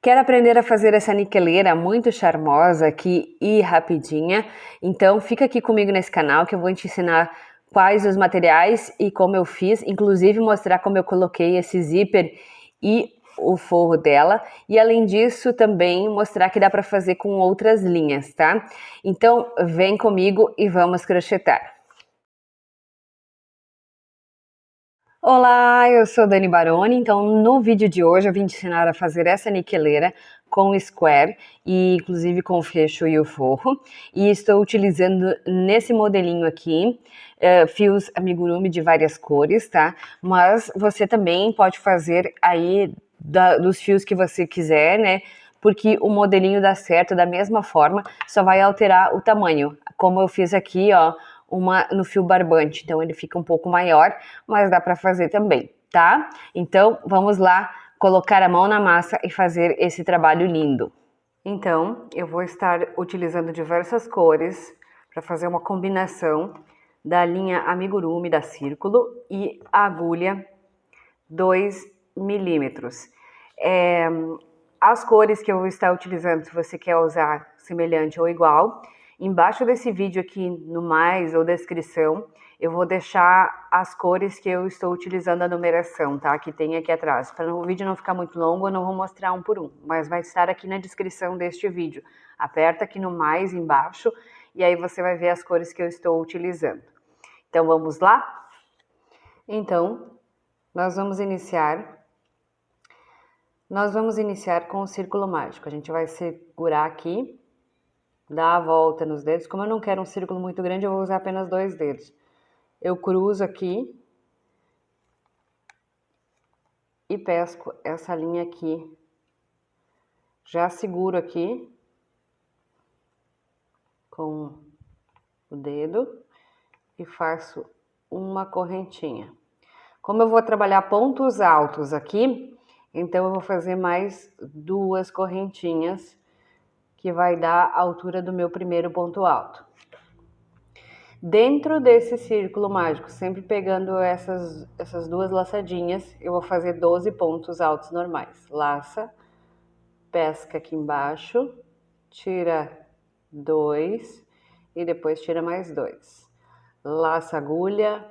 Quer aprender a fazer essa niqueleira muito charmosa aqui e rapidinha? Então fica aqui comigo nesse canal que eu vou te ensinar quais os materiais e como eu fiz, inclusive mostrar como eu coloquei esse zíper e o forro dela, e além disso também mostrar que dá para fazer com outras linhas, tá? Então vem comigo e vamos crochetar. Olá, eu sou Dani Baroni, então no vídeo de hoje eu vim te ensinar a fazer essa niqueleira com square e inclusive com o fecho e o forro, e estou utilizando nesse modelinho aqui fios amigurumi de várias cores, tá? Mas você também pode fazer aí dos fios que você quiser, né? Porque o modelinho dá certo da mesma forma, só vai alterar o tamanho, como eu fiz aqui, ó, uma no fio barbante, então ele fica um pouco maior, mas dá para fazer também, tá? Então vamos lá colocar a mão na massa e fazer esse trabalho lindo. Então eu vou estar utilizando diversas cores para fazer uma combinação da linha amigurumi da Círculo e a agulha 2 milímetros. As cores que eu vou estar utilizando, se você quer usar semelhante ou igual, embaixo desse vídeo aqui no mais ou descrição, eu vou deixar as cores que eu estou utilizando a numeração, tá? Que tem aqui atrás. Para o vídeo não ficar muito longo, eu não vou mostrar um por um, mas vai estar aqui na descrição deste vídeo. Aperta aqui no mais embaixo e aí você vai ver as cores que eu estou utilizando. Então vamos lá? Então, nós vamos iniciar com o círculo mágico. A gente vai segurar aqui, dar a volta nos dedos. Como eu não quero um círculo muito grande, eu vou usar apenas 2 dedos. Eu cruzo aqui e pesco essa linha aqui. Já seguro aqui com o dedo e faço uma correntinha. Como eu vou trabalhar pontos altos aqui, então eu vou fazer mais 2 correntinhas, que vai dar a altura do meu primeiro ponto alto. Dentro desse círculo mágico, sempre pegando essas 2 laçadinhas, eu vou fazer 12 pontos altos normais. Laça, pesca aqui embaixo, tira 2 e depois tira mais 2. Laça agulha,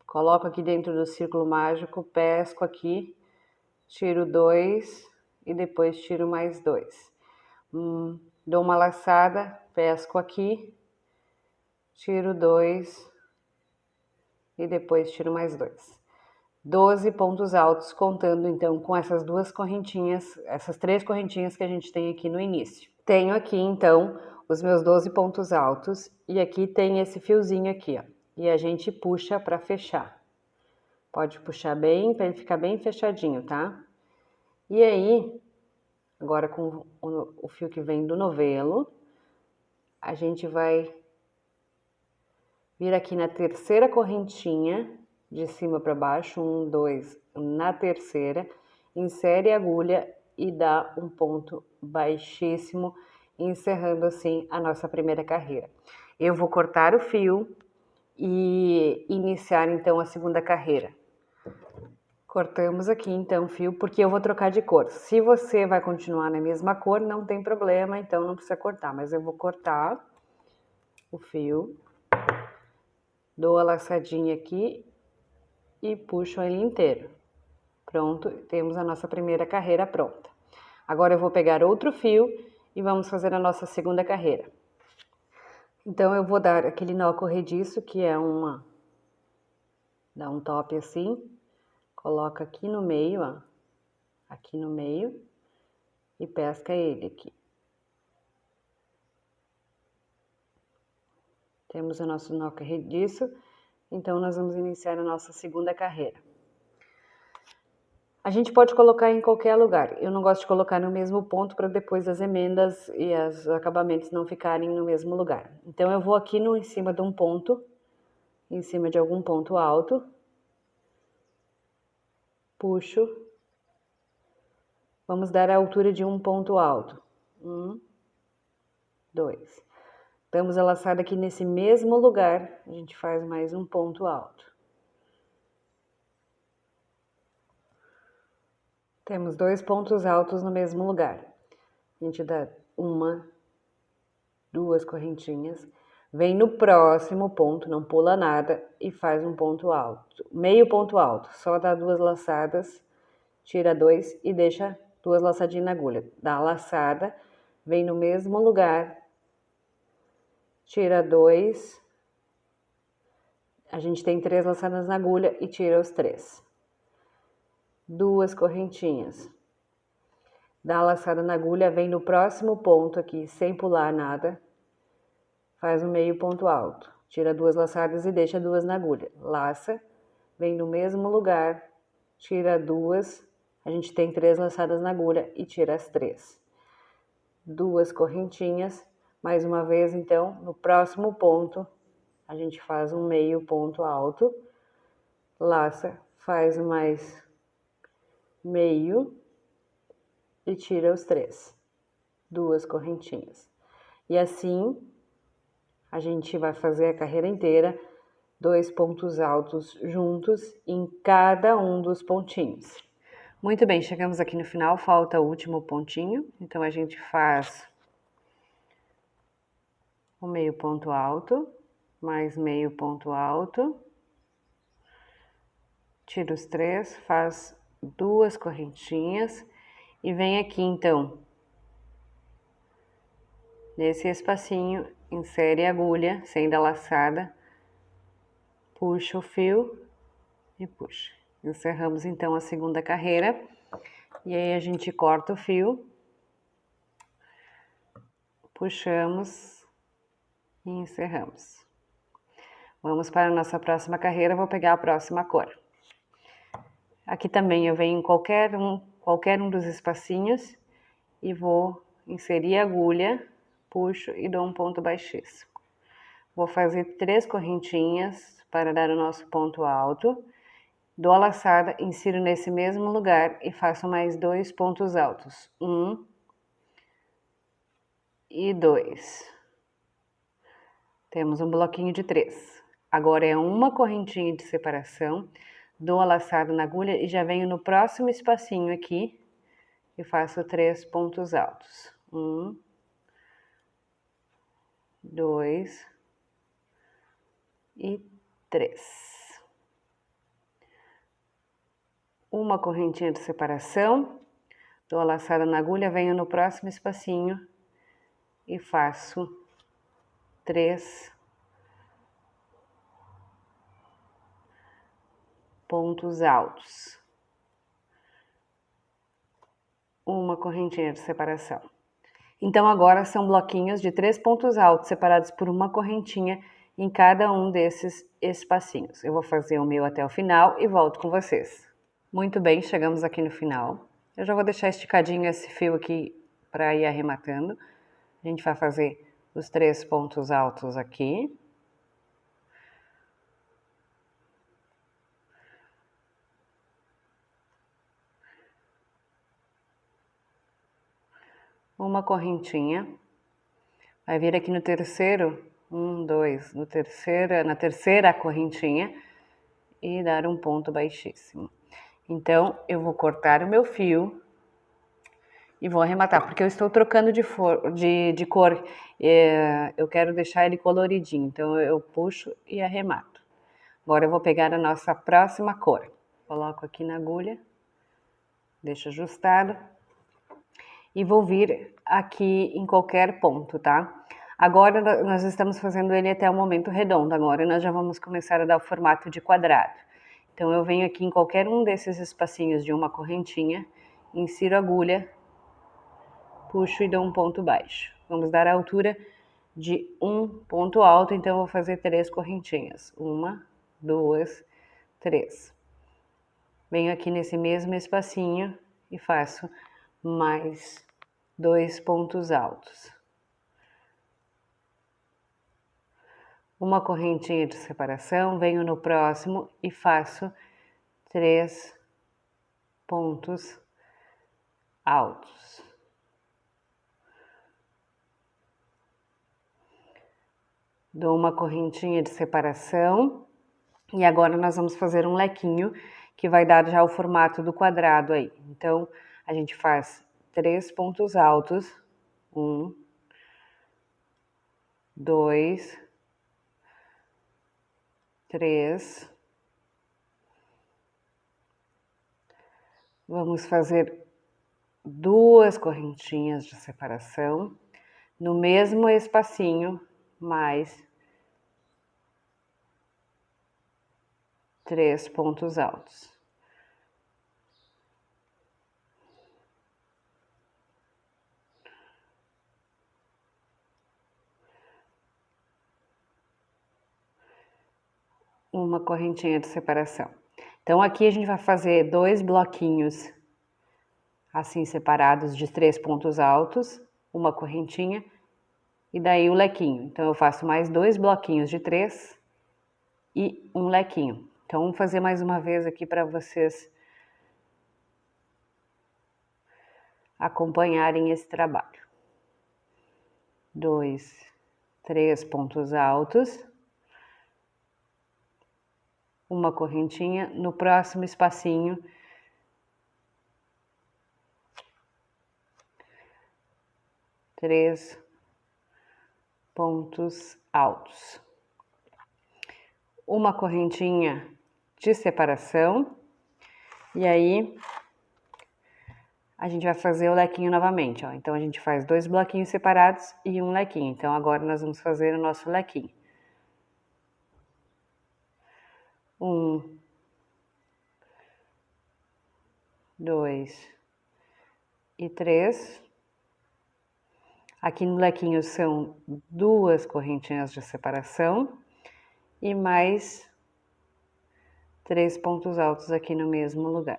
coloco aqui dentro do círculo mágico, pesco aqui, tiro 2 e depois tiro mais 2. Dou uma laçada, pesco aqui, tiro 2 e depois tiro mais 2. 12 pontos altos, contando então com essas 2 correntinhas, essas 3 correntinhas que a gente tem aqui no início. Tenho aqui então os meus 12 pontos altos e aqui tem esse fiozinho aqui, ó. E a gente puxa para fechar. Pode puxar bem, para ele ficar bem fechadinho, tá? E aí, agora com o fio que vem do novelo, a gente vai vir aqui na terceira correntinha, de cima para baixo, 1, 2, na terceira, insere a agulha e dá um ponto baixíssimo, encerrando assim a nossa primeira carreira. Eu vou cortar o fio e iniciar então a segunda carreira. Cortamos aqui então o fio, porque eu vou trocar de cor. Se você vai continuar na mesma cor, não tem problema, então não precisa cortar, mas eu vou cortar o fio. Dou a laçadinha aqui e puxo ele inteiro. Pronto, temos a nossa primeira carreira pronta. Agora eu vou pegar outro fio e vamos fazer a nossa segunda carreira. Então eu vou dar aquele nó corrediço, que é dá um top assim, coloca aqui no meio, ó, aqui no meio e pesca ele aqui. Temos o nosso nó corrediço, então nós vamos iniciar a nossa segunda carreira. A gente pode colocar em qualquer lugar. Eu não gosto de colocar no mesmo ponto para depois as emendas e os acabamentos não ficarem no mesmo lugar. Então eu vou aqui em cima de um ponto, em cima de algum ponto alto, puxo, vamos dar a altura de um ponto alto. 1, 2. Damos a laçada aqui nesse mesmo lugar, a gente faz mais um ponto alto. Temos 2 pontos altos no mesmo lugar. A gente dá 1, 2 correntinhas, vem no próximo ponto, não pula nada e faz um ponto alto, meio ponto alto, só dá 2 laçadas, tira 2 e deixa 2 laçadinhas na agulha. Dá a laçada, vem no mesmo lugar, tira 2, a gente tem 3 laçadas na agulha e tira os 3. 2 correntinhas. Dá a laçada na agulha, vem no próximo ponto aqui, sem pular nada, faz um meio ponto alto, tira 2 laçadas e deixa 2 na agulha. Laça, vem no mesmo lugar, tira 2, a gente tem 3 laçadas na agulha e tira as 3. 2 correntinhas, mais uma vez então, no próximo ponto, a gente faz um meio ponto alto, laça, faz mais meio e tira os 3. 2 correntinhas. E assim, a gente vai fazer a carreira inteira, 2 pontos altos juntos em cada um dos pontinhos. Muito bem, chegamos aqui no final, falta o último pontinho, então a gente faz o meio ponto alto, mais meio ponto alto, tira os 3, faz 2 correntinhas e vem aqui então, nesse espacinho, insere a agulha, sem dar laçada, puxa o fio e puxa. Encerramos então a segunda carreira e aí a gente corta o fio, puxamos e encerramos. Vamos para a nossa próxima carreira, vou pegar a próxima cor. Aqui também eu venho em qualquer um dos espacinhos e vou inserir a agulha, puxo e dou um ponto baixíssimo. Vou fazer 3 correntinhas para dar o nosso ponto alto. Dou a laçada, insiro nesse mesmo lugar e faço mais 2 pontos altos. 1 e 2. Temos um bloquinho de 3. Agora é uma correntinha de separação. Dou a laçada na agulha e já venho no próximo espacinho aqui e faço 3 pontos altos. 1, 2 e 3. Uma correntinha de separação, dou a laçada na agulha, venho no próximo espacinho e faço 3 pontos altos. Uma correntinha de separação. Então agora são bloquinhos de 3 pontos altos separados por uma correntinha em cada um desses espacinhos. Eu vou fazer o meu até o final e volto com vocês. Muito bem, chegamos aqui no final. Eu já vou deixar esticadinho esse fio aqui para ir arrematando. A gente vai fazer os 3 pontos altos aqui. Uma correntinha. Vai vir aqui no terceiro, 1, 2, na terceira correntinha e dar um ponto baixíssimo. Então, eu vou cortar o meu fio e vou arrematar, porque eu estou trocando de cor, eu quero deixar ele coloridinho, então eu puxo e arremato. Agora eu vou pegar a nossa próxima cor. Coloco aqui na agulha, deixo ajustado e vou vir aqui em qualquer ponto, tá? Agora nós estamos fazendo ele até o momento redondo, agora nós já vamos começar a dar o formato de quadrado. Então, eu venho aqui em qualquer um desses espacinhos de uma correntinha, insiro a agulha, puxo e dou um ponto baixo. Vamos dar a altura de um ponto alto, então eu vou fazer 3 correntinhas. 1, 2, 3. Venho aqui nesse mesmo espacinho e faço mais 2 pontos altos. Uma correntinha de separação, venho no próximo e faço 3 pontos altos. Dou uma correntinha de separação e agora nós vamos fazer um lequinho que vai dar já o formato do quadrado aí. Então, a gente faz 3 pontos altos, 1, 2, 3. Vamos fazer 2 correntinhas de separação no mesmo espacinho, mais 3 pontos altos. Uma correntinha de separação. Então, aqui a gente vai fazer 2 bloquinhos assim separados de 3 pontos altos, uma correntinha e daí o lequinho. Então, eu faço mais 2 bloquinhos de 3 e um lequinho. Então, vamos fazer mais uma vez aqui para vocês acompanharem esse trabalho. 2, 3 pontos altos, uma correntinha, no próximo espacinho, 3 pontos altos. Uma correntinha de separação, e aí a gente vai fazer o lequinho novamente, ó. Então, a gente faz 2 bloquinhos separados e um lequinho. Então, agora nós vamos fazer o nosso lequinho. 1, 2 e 3. Aqui no lequinho são 2 correntinhas de separação e mais 3 pontos altos aqui no mesmo lugar.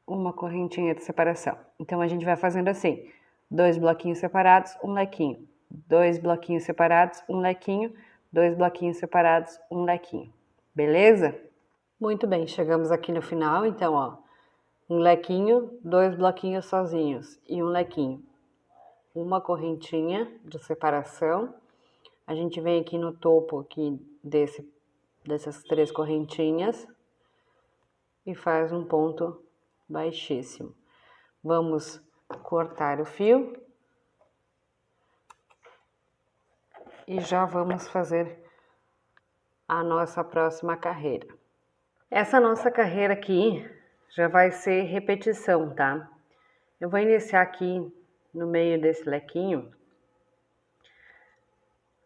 Uma correntinha de separação. Então, a gente vai fazendo assim, 2 bloquinhos separados, um lequinho. 2 bloquinhos separados, um lequinho. 2 bloquinhos separados, um lequinho. Beleza? Muito bem, chegamos aqui no final, então, ó. Um lequinho, 2 bloquinhos sozinhos e um lequinho. Uma correntinha de separação. A gente vem aqui no topo aqui dessas 3 correntinhas e faz um ponto baixíssimo. Vamos cortar o fio e já vamos fazer a nossa próxima carreira. Essa nossa carreira aqui já vai ser repetição, tá? Eu vou iniciar aqui no meio desse lequinho,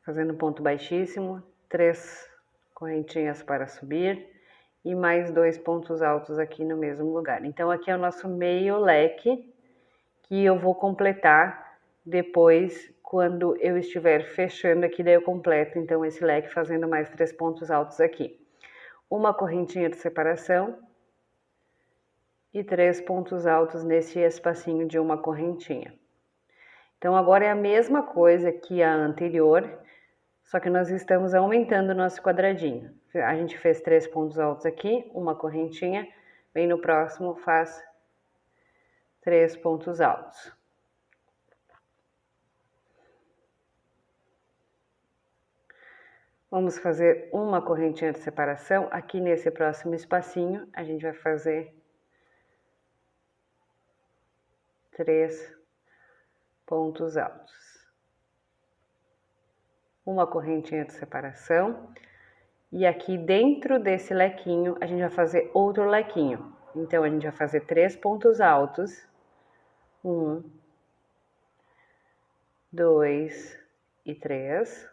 fazendo ponto baixíssimo, 3 correntinhas para subir e mais 2 pontos altos aqui no mesmo lugar. Então, aqui é o nosso meio leque, que eu vou completar depois, quando eu estiver fechando aqui, daí eu completo, então, esse leque fazendo mais 3 pontos altos aqui. Uma correntinha de separação e 3 pontos altos nesse espacinho de uma correntinha. Então, agora é a mesma coisa que a anterior, só que nós estamos aumentando o nosso quadradinho. A gente fez 3 pontos altos aqui, uma correntinha, vem no próximo, faz 3 pontos altos. Vamos fazer uma correntinha de separação. Aqui nesse próximo espacinho, a gente vai fazer 3 pontos altos. Uma correntinha de separação. E aqui dentro desse lequinho, a gente vai fazer outro lequinho. Então, a gente vai fazer 3 pontos altos. 1, 2 e 3.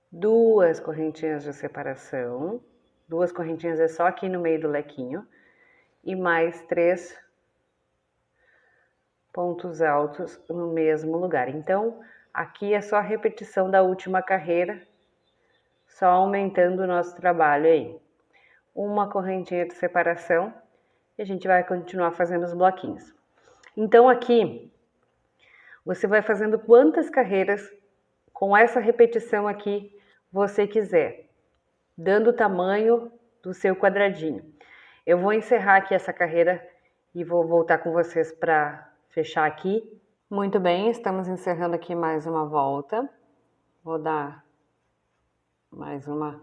2 correntinhas de separação. 2 correntinhas é só aqui no meio do lequinho. E mais 3 pontos altos no mesmo lugar. Então, aqui é só a repetição da última carreira, só aumentando o nosso trabalho aí. Uma correntinha de separação e a gente vai continuar fazendo os bloquinhos. Então, aqui, você vai fazendo quantas carreiras com essa repetição aqui você quiser, dando o tamanho do seu quadradinho. Eu vou encerrar aqui essa carreira e vou voltar com vocês para fechar aqui. Muito bem, estamos encerrando aqui mais uma volta. Vou dar mais uma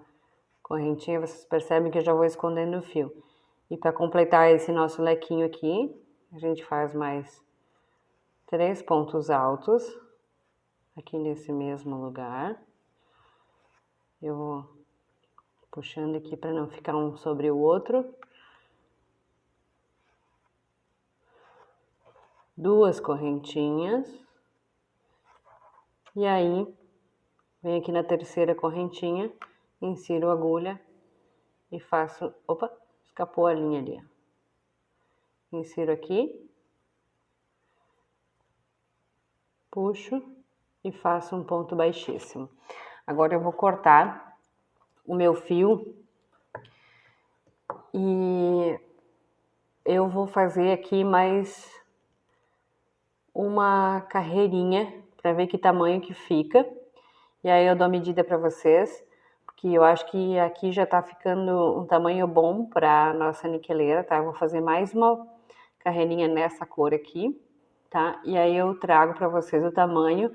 correntinha, vocês percebem que eu já vou escondendo o fio. E para completar esse nosso lequinho aqui, a gente faz mais 3 pontos altos aqui nesse mesmo lugar. Eu vou puxando aqui para não ficar um sobre o outro. 2 correntinhas. E aí, venho aqui na terceira correntinha, insiro a agulha e faço... Opa, escapou a linha ali. Insiro aqui. Puxo e faço um ponto baixíssimo. Agora eu vou cortar o meu fio e eu vou fazer aqui mais uma carreirinha para ver que tamanho que fica. E aí eu dou a medida para vocês, porque eu acho que aqui já tá ficando um tamanho bom para nossa niqueleira, tá? Eu vou fazer mais uma carreirinha nessa cor aqui, tá? E aí eu trago para vocês o tamanho.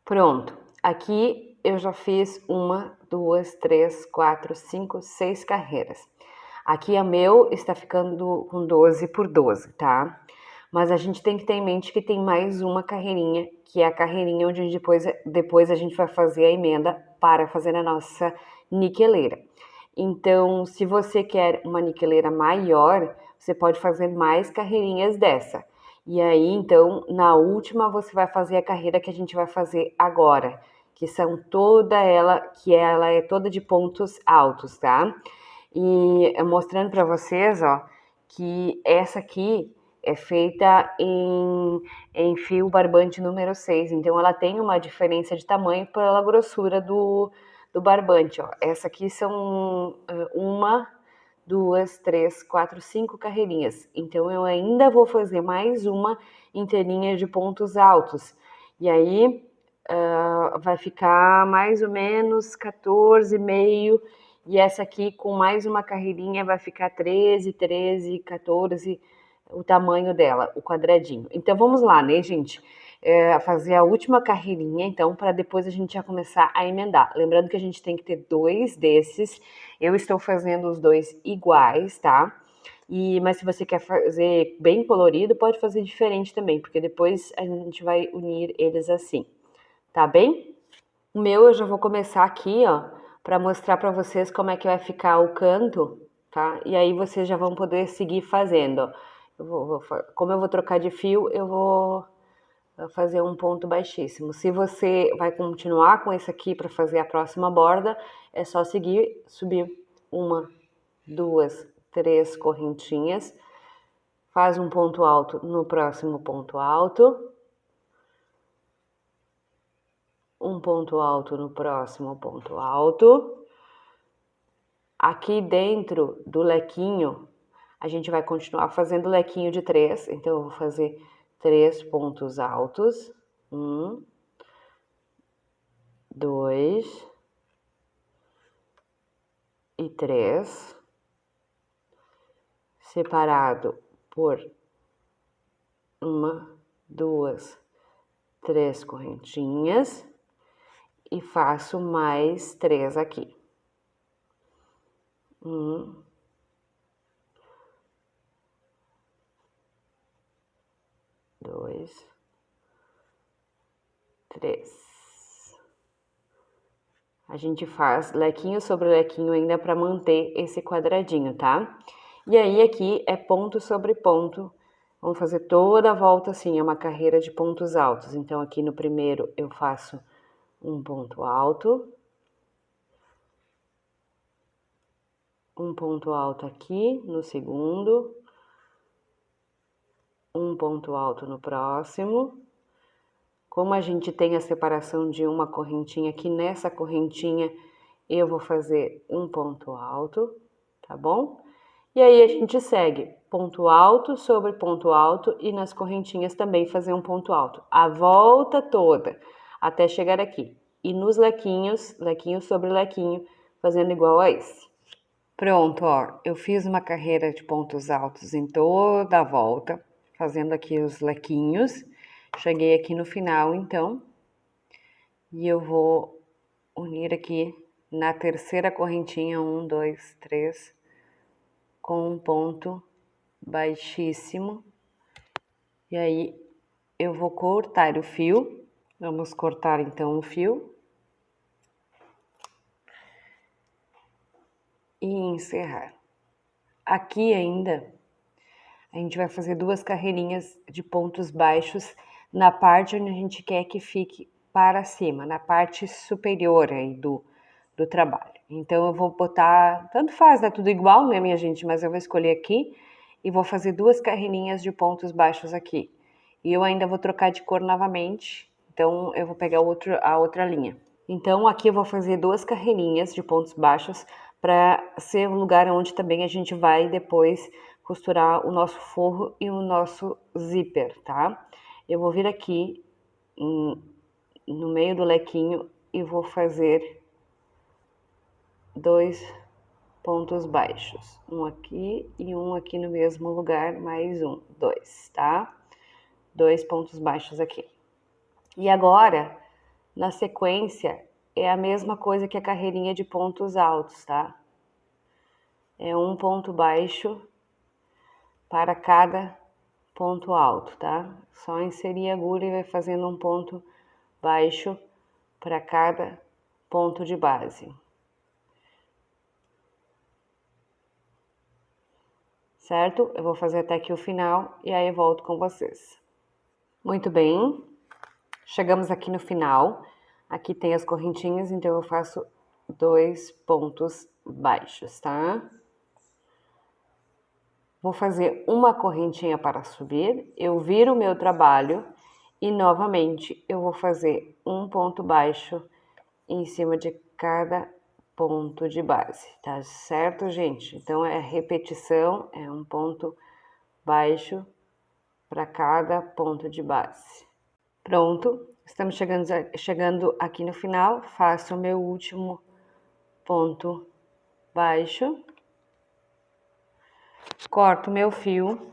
Pronto, aqui eu já fiz 1, 2, 3, 4, 5, 6 carreiras. Aqui a meu está ficando com 12 por 12, tá? Mas a gente tem que ter em mente que tem mais uma carreirinha, que é a carreirinha onde depois a gente vai fazer a emenda para fazer a nossa niqueleira. Então, se você quer uma niqueleira maior, você pode fazer mais carreirinhas dessa. E aí, então, na última você vai fazer a carreira que a gente vai fazer agora, que são ela é toda de pontos altos, tá? E mostrando para vocês, ó, que essa aqui é feita em fio barbante número 6, então ela tem uma diferença de tamanho pela grossura do barbante, ó. Essa aqui são 1, 2, 3, 4, 5 carreirinhas. Então eu ainda vou fazer mais uma inteirinha de pontos altos. E aí vai ficar mais ou menos 14,5. E essa aqui com mais uma carreirinha vai ficar 13, 14, o tamanho dela, o quadradinho. Então vamos lá, né, gente? Fazer a última carreirinha, então, para depois a gente já começar a emendar. Lembrando que a gente tem que ter 2 desses. Eu estou fazendo os 2 iguais, tá? Mas se você quer fazer bem colorido, pode fazer diferente também, porque depois a gente vai unir eles assim, tá bem? O meu eu já vou começar aqui, ó, para mostrar para vocês como é que vai ficar o canto, tá? E aí vocês já vão poder seguir fazendo, ó. Como eu vou trocar de fio, eu vou fazer um ponto baixíssimo. Se você vai continuar com esse aqui para fazer a próxima borda, é só seguir, subir 1, 2, 3 correntinhas, faz um ponto alto no próximo ponto alto, um ponto alto no próximo ponto alto. Aqui dentro do lequinho, a gente vai continuar fazendo lequinho de 3, então eu vou fazer 3 pontos altos. 1, 2 e 3, separado por 1, 2, 3 correntinhas e faço mais 3 aqui. 1, 2, 3. A gente faz lequinho sobre lequinho ainda para manter esse quadradinho, tá? E aí aqui é ponto sobre ponto. Vamos fazer toda a volta assim, é uma carreira de pontos altos. Então aqui no primeiro eu faço um ponto alto. Um ponto alto aqui no segundo. Um ponto alto no próximo. Como a gente tem a separação de uma correntinha aqui, nessa correntinha eu vou fazer um ponto alto, tá bom? E aí a gente segue ponto alto sobre ponto alto e nas correntinhas também fazer um ponto alto. A volta toda até chegar aqui. E nos lequinhos, lequinho sobre lequinho, fazendo igual a esse. Pronto, ó, eu fiz uma carreira de pontos altos em toda a volta, fazendo aqui os lequinhos. Cheguei aqui no final, então, e eu vou unir aqui na terceira correntinha, 1, 2, 3, com um ponto baixíssimo. E aí, eu vou cortar o fio. Vamos cortar, então, o fio. E encerrar. Aqui ainda, a gente vai fazer 2 carreirinhas de pontos baixos na parte onde a gente quer que fique para cima, na parte superior aí do trabalho. Então, eu vou botar, tanto faz, dá tudo igual, né, minha gente? Mas eu vou escolher aqui e vou fazer 2 carreirinhas de pontos baixos aqui. E eu ainda vou trocar de cor novamente, então eu vou pegar a outra linha. Então, aqui eu vou fazer 2 carreirinhas de pontos baixos para ser o lugar onde também a gente vai depois costurar o nosso forro e o nosso zíper, tá? Eu vou vir aqui no meio do lequinho e vou fazer 2 pontos baixos. Um aqui e um aqui no mesmo lugar, mais um, 2, tá? 2 pontos baixos aqui. E agora, na sequência, é a mesma coisa que a carreirinha de pontos altos, tá? É um ponto baixo para cada ponto alto, tá? Só inserir a agulha e vai fazendo um ponto baixo para cada ponto de base. Certo? Eu vou fazer até aqui o final e aí eu volto com vocês. Muito bem, chegamos aqui no final. Aqui tem as correntinhas, então eu faço 2 pontos baixos, tá? Vou fazer uma correntinha para subir, eu viro o meu trabalho e novamente eu vou fazer um ponto baixo em cima de cada ponto de base, tá certo, gente? Então, é repetição, é um ponto baixo para cada ponto de base. Pronto, estamos chegando aqui no final, faço o meu último ponto baixo, corto meu fio,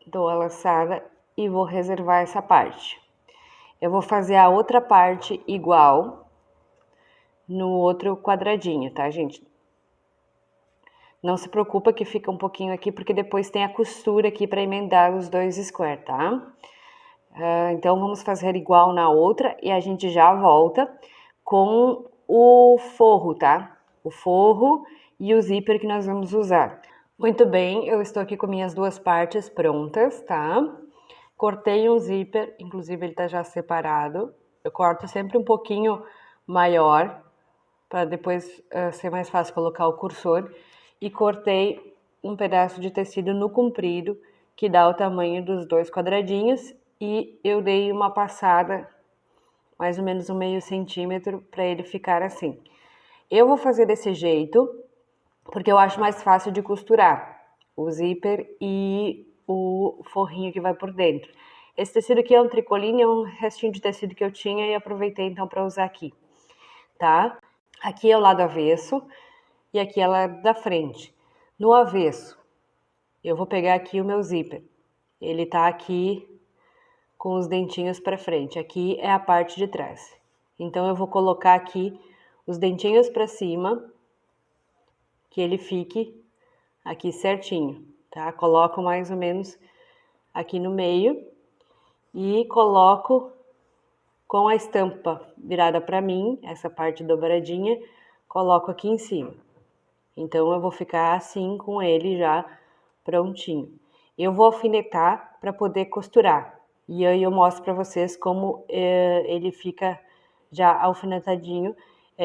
dou a laçada e vou reservar essa parte. Eu vou fazer a outra parte igual no outro quadradinho, tá, gente? Não se preocupa que fica um pouquinho aqui, porque depois tem a costura aqui para emendar os 2 square, tá? Então, vamos fazer igual na outra e a gente já volta com o forro, tá? O forro e o zíper que nós vamos usar. Muito bem, eu estou aqui com minhas 2 partes prontas, tá? Cortei um zíper, inclusive ele tá já separado. Eu corto sempre um pouquinho maior, para depois ser mais fácil colocar o cursor. E cortei um pedaço de tecido no comprido, que dá o tamanho dos 2 quadradinhos. E eu dei uma passada, mais ou menos 1/2 centímetro, para ele ficar assim. Eu vou fazer desse jeito, porque eu acho mais fácil de costurar o zíper e o forrinho que vai por dentro. Esse tecido aqui é um tricoline, é um restinho de tecido que eu tinha e aproveitei então para usar aqui, tá? Aqui é o lado avesso e aqui é o lado da frente. No avesso, eu vou pegar aqui o meu zíper. Ele tá aqui com os dentinhos para frente. Aqui é a parte de trás. Então, eu vou colocar aqui os dentinhos para cima, que ele fique aqui certinho, tá? Coloco mais ou menos aqui no meio e coloco com a estampa virada para mim, essa parte dobradinha, coloco aqui em cima. Então, eu vou ficar assim com ele já prontinho. Eu vou alfinetar para poder costurar. E aí eu mostro para vocês como ele fica já alfinetadinho,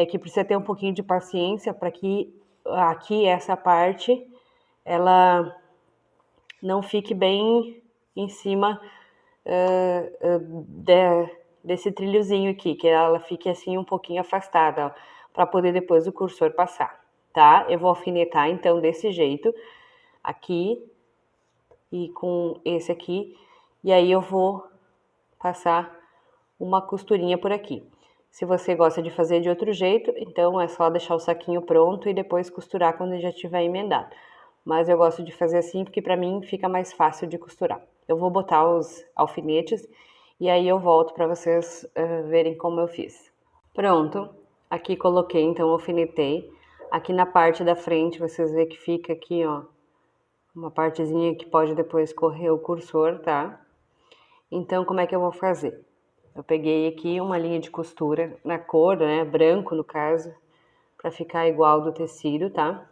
que precisa ter um pouquinho de paciência para que aqui essa parte ela não fique bem em cima desse trilhozinho aqui, que ela fique assim um pouquinho afastada, para poder depois o cursor passar, tá? Eu vou alfinetar então desse jeito, aqui e com esse aqui, e aí eu vou passar uma costurinha por aqui. Se você gosta de fazer de outro jeito, então é só deixar o saquinho pronto e depois costurar quando já tiver emendado. Mas eu gosto de fazer assim porque para mim fica mais fácil de costurar. Eu vou botar os alfinetes e aí eu volto para vocês verem como eu fiz. Pronto, aqui coloquei, então alfinetei. Aqui na parte da frente vocês vê que fica aqui, ó, uma partezinha que pode depois correr o cursor, tá? Então, como é que eu vou fazer? Eu peguei aqui uma linha de costura na cor, né, branco no caso, para ficar igual do tecido, tá?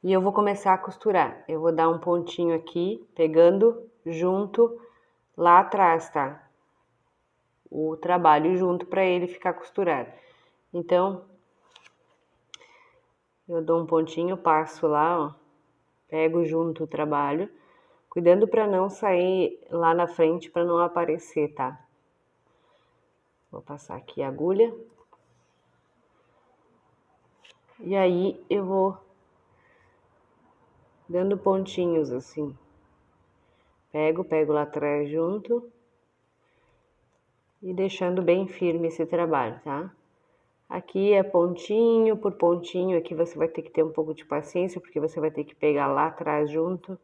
E eu vou começar a costurar. Eu vou dar um pontinho aqui, pegando junto lá atrás, tá? O trabalho junto para ele ficar costurado. Então, eu dou um pontinho, passo lá, ó, pego junto o trabalho, cuidando para não sair lá na frente, para não aparecer, tá? Vou passar aqui a agulha. E aí eu vou dando pontinhos assim. Pego lá atrás junto e deixando bem firme esse trabalho, tá? Aqui é pontinho por pontinho, aqui você vai ter que ter um pouco de paciência, porque você vai ter que pegar lá atrás junto.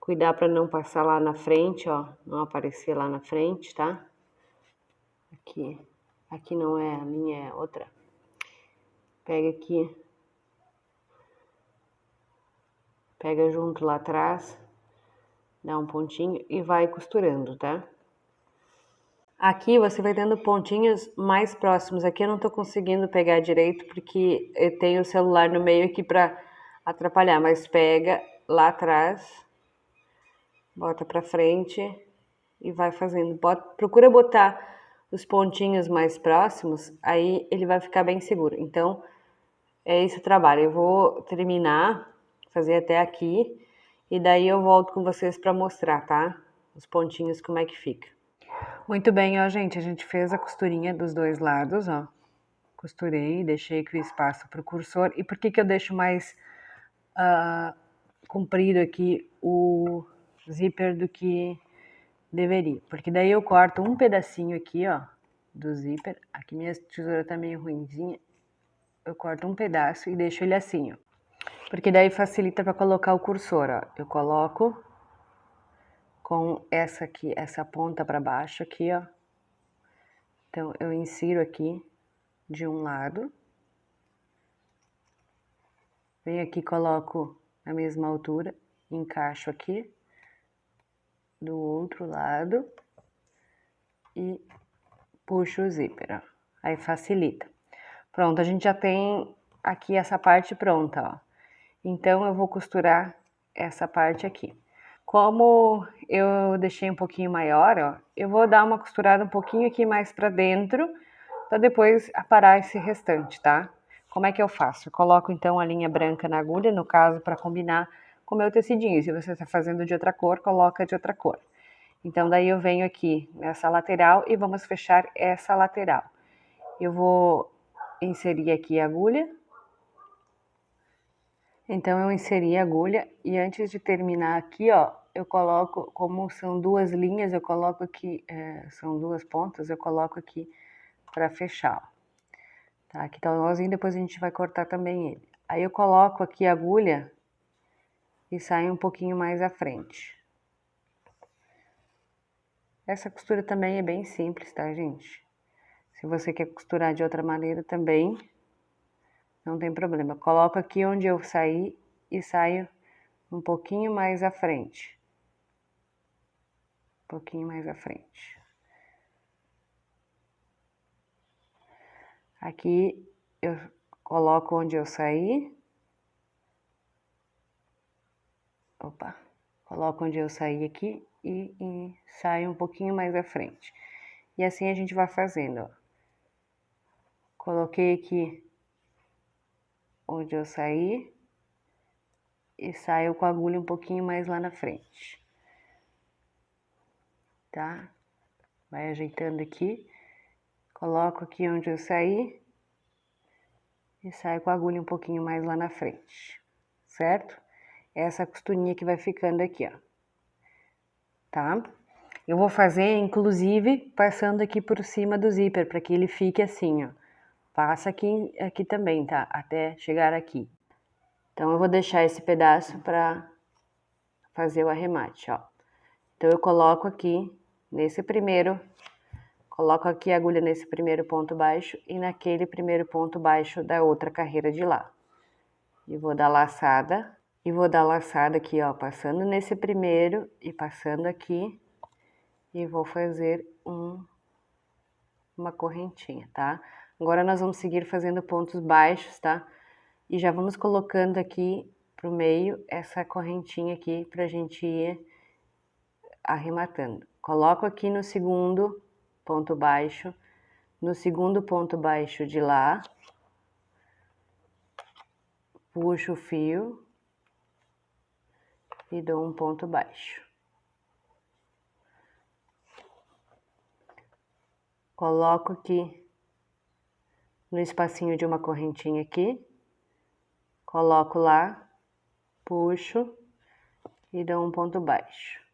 Cuidar para não passar lá na frente, ó, não aparecer lá na frente, tá? Aqui não é a minha, é outra. Pega aqui. Pega junto lá atrás, dá um pontinho e vai costurando, tá? Aqui você vai dando pontinhos mais próximos. Aqui eu não tô conseguindo pegar direito porque eu tenho o celular no meio aqui pra atrapalhar, mas pega lá atrás, bota pra frente e vai fazendo. Procura botar os pontinhos mais próximos, aí ele vai ficar bem seguro. Então, é esse o trabalho. Eu vou terminar, fazer até aqui, e daí eu volto com vocês pra mostrar, tá? Os pontinhos, como é que fica. Muito bem, ó, gente, a gente fez a costurinha dos dois lados, ó. Costurei, deixei aqui o espaço pro cursor. E por que que eu deixo mais comprido aqui o zíper do que deveria? Porque daí eu corto um pedacinho aqui, ó, do zíper. Aqui minha tesoura tá meio ruinzinha. Eu corto um pedaço e deixo ele assim, ó. Porque daí facilita para colocar o cursor, ó. Eu coloco com essa aqui, essa ponta para baixo aqui, ó. Então, eu insiro aqui de um lado. Venho aqui, coloco na mesma altura, encaixo aqui do outro lado e puxo o zíper, ó. Aí facilita. Pronto, a gente já tem aqui essa parte pronta, ó. Então, eu vou costurar essa parte aqui. Como eu deixei um pouquinho maior, ó, eu vou dar uma costurada um pouquinho aqui mais pra dentro, para depois aparar esse restante, tá? Como é que eu faço? Eu coloco então a linha branca na agulha, no caso, para combinar com o meu tecidinho. Se você está fazendo de outra cor, coloca de outra cor. Então, daí eu venho aqui nessa lateral e vamos fechar essa lateral. Eu vou inserir aqui a agulha. Então, eu inseri a agulha e antes de terminar aqui, ó, eu coloco, como são duas linhas, eu coloco aqui, são duas pontas, eu coloco aqui para fechar, ó. Tá, aqui tá o nozinho, depois a gente vai cortar também ele. Aí eu coloco aqui a agulha e saio um pouquinho mais à frente. Essa costura também é bem simples, tá, gente? Se você quer costurar de outra maneira também, não tem problema. Eu coloco aqui onde eu saí e saio um pouquinho mais à frente. Um pouquinho mais à frente. Aqui eu coloco onde eu saí. Opa! Coloco onde eu saí aqui e saio um pouquinho mais à frente. E assim a gente vai fazendo, ó. Coloquei aqui onde eu saí e saio com a agulha um pouquinho mais lá na frente. Tá? Vai ajeitando aqui. Coloco aqui onde eu saí e saio com a agulha um pouquinho mais lá na frente. Certo? Essa costurinha que vai ficando aqui, ó. Tá? Eu vou fazer, inclusive, passando aqui por cima do zíper, para que ele fique assim, ó. Passa aqui também, tá? Até chegar aqui. Então, eu vou deixar esse pedaço para fazer o arremate, ó. Então, eu coloco aqui, coloco aqui a agulha nesse primeiro ponto baixo e naquele primeiro ponto baixo da outra carreira de lá. E vou dar laçada aqui, ó, passando nesse primeiro e passando aqui. E vou fazer uma correntinha, tá? Agora nós vamos seguir fazendo pontos baixos, tá? E já vamos colocando aqui pro meio essa correntinha aqui pra gente ir arrematando. Coloco aqui no segundo ponto baixo, no segundo ponto baixo de lá, puxo o fio e dou um ponto baixo. Coloco aqui no espacinho de uma correntinha aqui, coloco lá, puxo e dou um ponto baixo.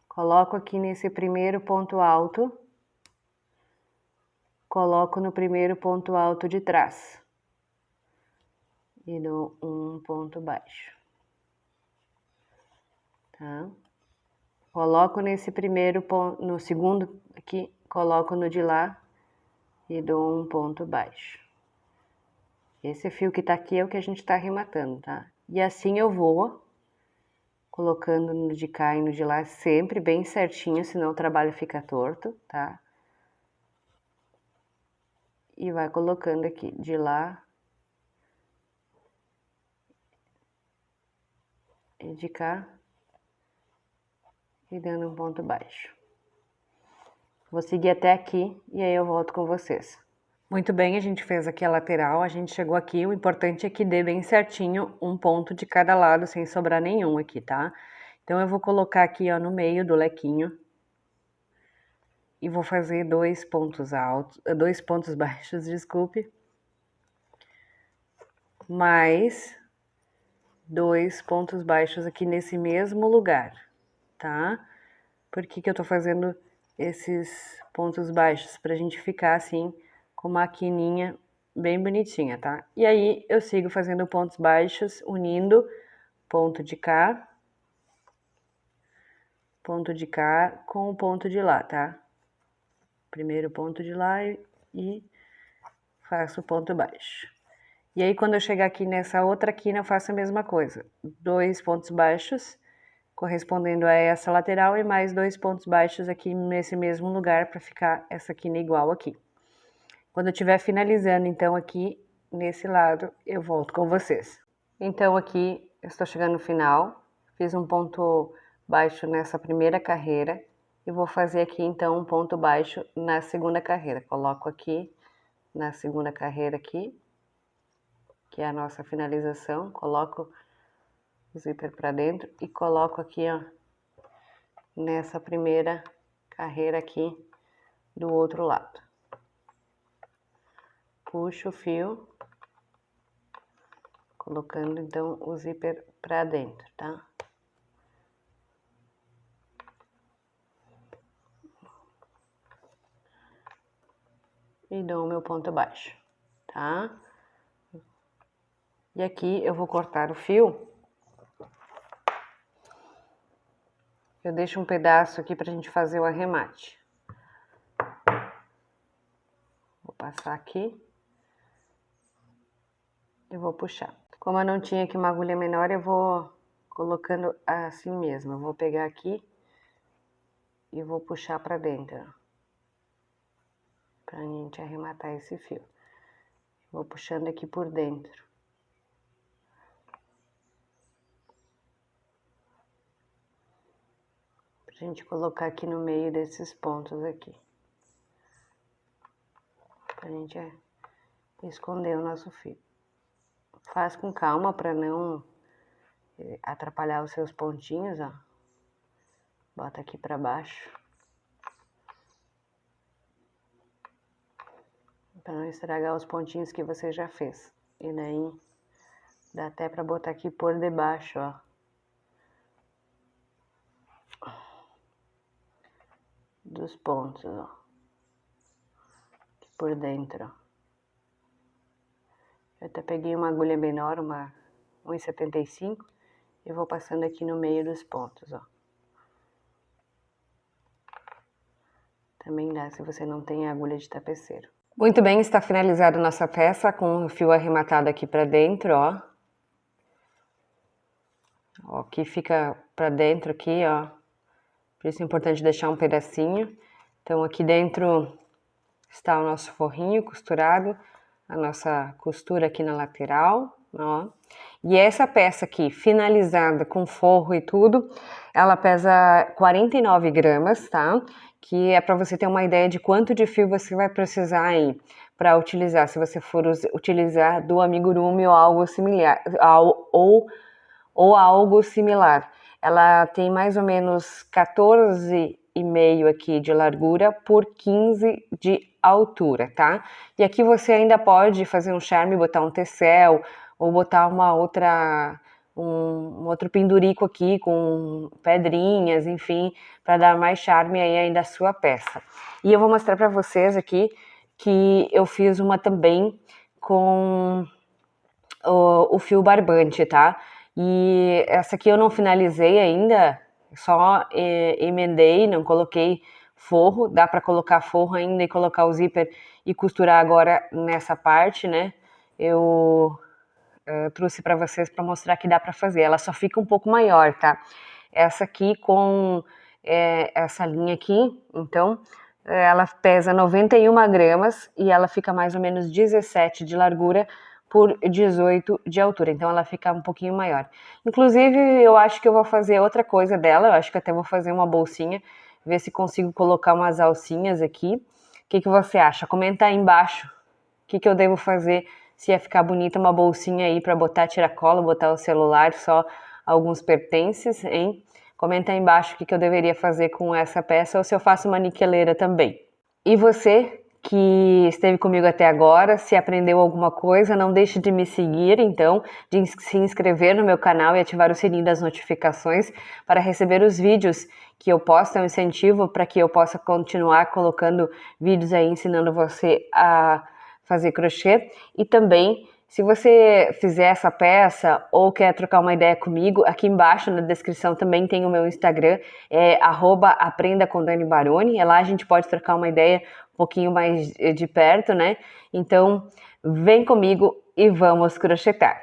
Coloco aqui nesse primeiro ponto alto, coloco no primeiro ponto alto de trás e dou um ponto baixo, tá? Coloco nesse primeiro ponto, no segundo aqui, coloco no de lá e dou um ponto baixo. Esse fio que tá aqui é o que a gente tá arrematando, tá? E assim eu vou colocando no de cá e no de lá sempre bem certinho, senão o trabalho fica torto, tá? E vai colocando aqui de lá e de cá e dando um ponto baixo. Vou seguir até aqui e aí eu volto com vocês. Muito bem, a gente fez aqui a lateral, a gente chegou aqui, o importante é que dê bem certinho um ponto de cada lado, sem sobrar nenhum aqui, tá? Então, eu vou colocar aqui, ó, no meio do lequinho e vou fazer dois pontos baixos, desculpe, mais dois pontos baixos aqui nesse mesmo lugar, tá? Por que que eu tô fazendo esses pontos baixos? Pra gente ficar assim, com uma quininha bem bonitinha, tá? E aí, eu sigo fazendo pontos baixos, unindo ponto de cá com o ponto de lá, tá? Primeiro ponto de lá e faço o ponto baixo. E aí, quando eu chegar aqui nessa outra quina, eu faço a mesma coisa. Dois pontos baixos, correspondendo a essa lateral, e mais dois pontos baixos aqui nesse mesmo lugar, para ficar essa quina igual aqui. Quando eu estiver finalizando, então, aqui nesse lado, eu volto com vocês. Então, aqui, eu estou chegando no final, fiz um ponto baixo nessa primeira carreira, e vou fazer aqui, então, um ponto baixo na segunda carreira. Coloco aqui, na segunda carreira aqui, que é a nossa finalização, coloco o zíper para dentro e coloco aqui, ó, nessa primeira carreira aqui do outro lado. Puxo o fio, colocando então o zíper para dentro, tá? E dou o meu ponto baixo, tá? E aqui eu vou cortar o fio. Eu deixo um pedaço aqui pra gente fazer o arremate. Vou passar aqui. E vou puxar. Como eu não tinha aqui uma agulha menor, eu vou colocando assim mesmo. Eu vou pegar aqui e vou puxar pra dentro, ó, pra gente arrematar esse fio. Vou puxando aqui por dentro. Pra gente colocar aqui no meio desses pontos aqui. Pra gente esconder o nosso fio. Faz com calma pra não atrapalhar os seus pontinhos, ó. Bota aqui pra baixo. Pra não estragar os pontinhos que você já fez. E daí, dá até pra botar aqui por debaixo, ó. dos pontos, ó. Aqui por dentro, ó. Eu até peguei uma agulha menor, uma 1,75, e vou passando aqui no meio dos pontos, ó. Também dá se você não tem agulha de tapeceiro. Muito bem, está finalizada a nossa peça com o fio arrematado aqui para dentro, ó. Ó, aqui fica para dentro aqui, ó. Por isso é importante deixar um pedacinho. Então aqui dentro está o nosso forrinho costurado, a nossa costura aqui na lateral, ó. E essa peça aqui, finalizada com forro e tudo, ela pesa 49 gramas, tá? Que é para você ter uma ideia de quanto de fio você vai precisar aí para utilizar, se você for utilizar do amigurumi ou algo similar, ou algo similar. Ela tem mais ou menos 14,5 aqui de largura por 15 de altura, tá? E aqui você ainda pode fazer um charme, botar um tecel ou botar uma outra um outro pendurico aqui com pedrinhas, enfim, para dar mais charme aí ainda à sua peça. E eu vou mostrar para vocês aqui que eu fiz uma também com o fio barbante, tá? E essa aqui eu não finalizei ainda, só emendei, não coloquei forro. Dá para colocar forro ainda e colocar o zíper e costurar agora nessa parte, né? Eu trouxe para vocês para mostrar que dá para fazer. Ela só fica um pouco maior, tá? Essa aqui com essa linha aqui, então, ela pesa 91 gramas e ela fica mais ou menos 17 de largura por 18 de altura, então ela fica um pouquinho maior. Inclusive, eu acho que eu vou fazer outra coisa dela, eu acho que até vou fazer uma bolsinha, ver se consigo colocar umas alcinhas aqui. O que você acha? Comenta aí embaixo o que eu devo fazer, se ia ficar bonita uma bolsinha aí para botar tiracolo, botar o celular, só alguns pertences, hein? Comenta aí embaixo o que eu deveria fazer com essa peça ou se eu faço uma niqueleira também. E você que esteve comigo até agora, se aprendeu alguma coisa, não deixe de me seguir, então, de se inscrever no meu canal e ativar o sininho das notificações para receber os vídeos que eu posto, é um incentivo para que eu possa continuar colocando vídeos aí ensinando você a fazer crochê. E também, se você fizer essa peça ou quer trocar uma ideia comigo, aqui embaixo na descrição também tem o meu Instagram, @aprenda_com_Dani_Baroni. Lá a gente pode trocar uma ideia um pouquinho mais de perto, né? Então, vem comigo e vamos crochetar!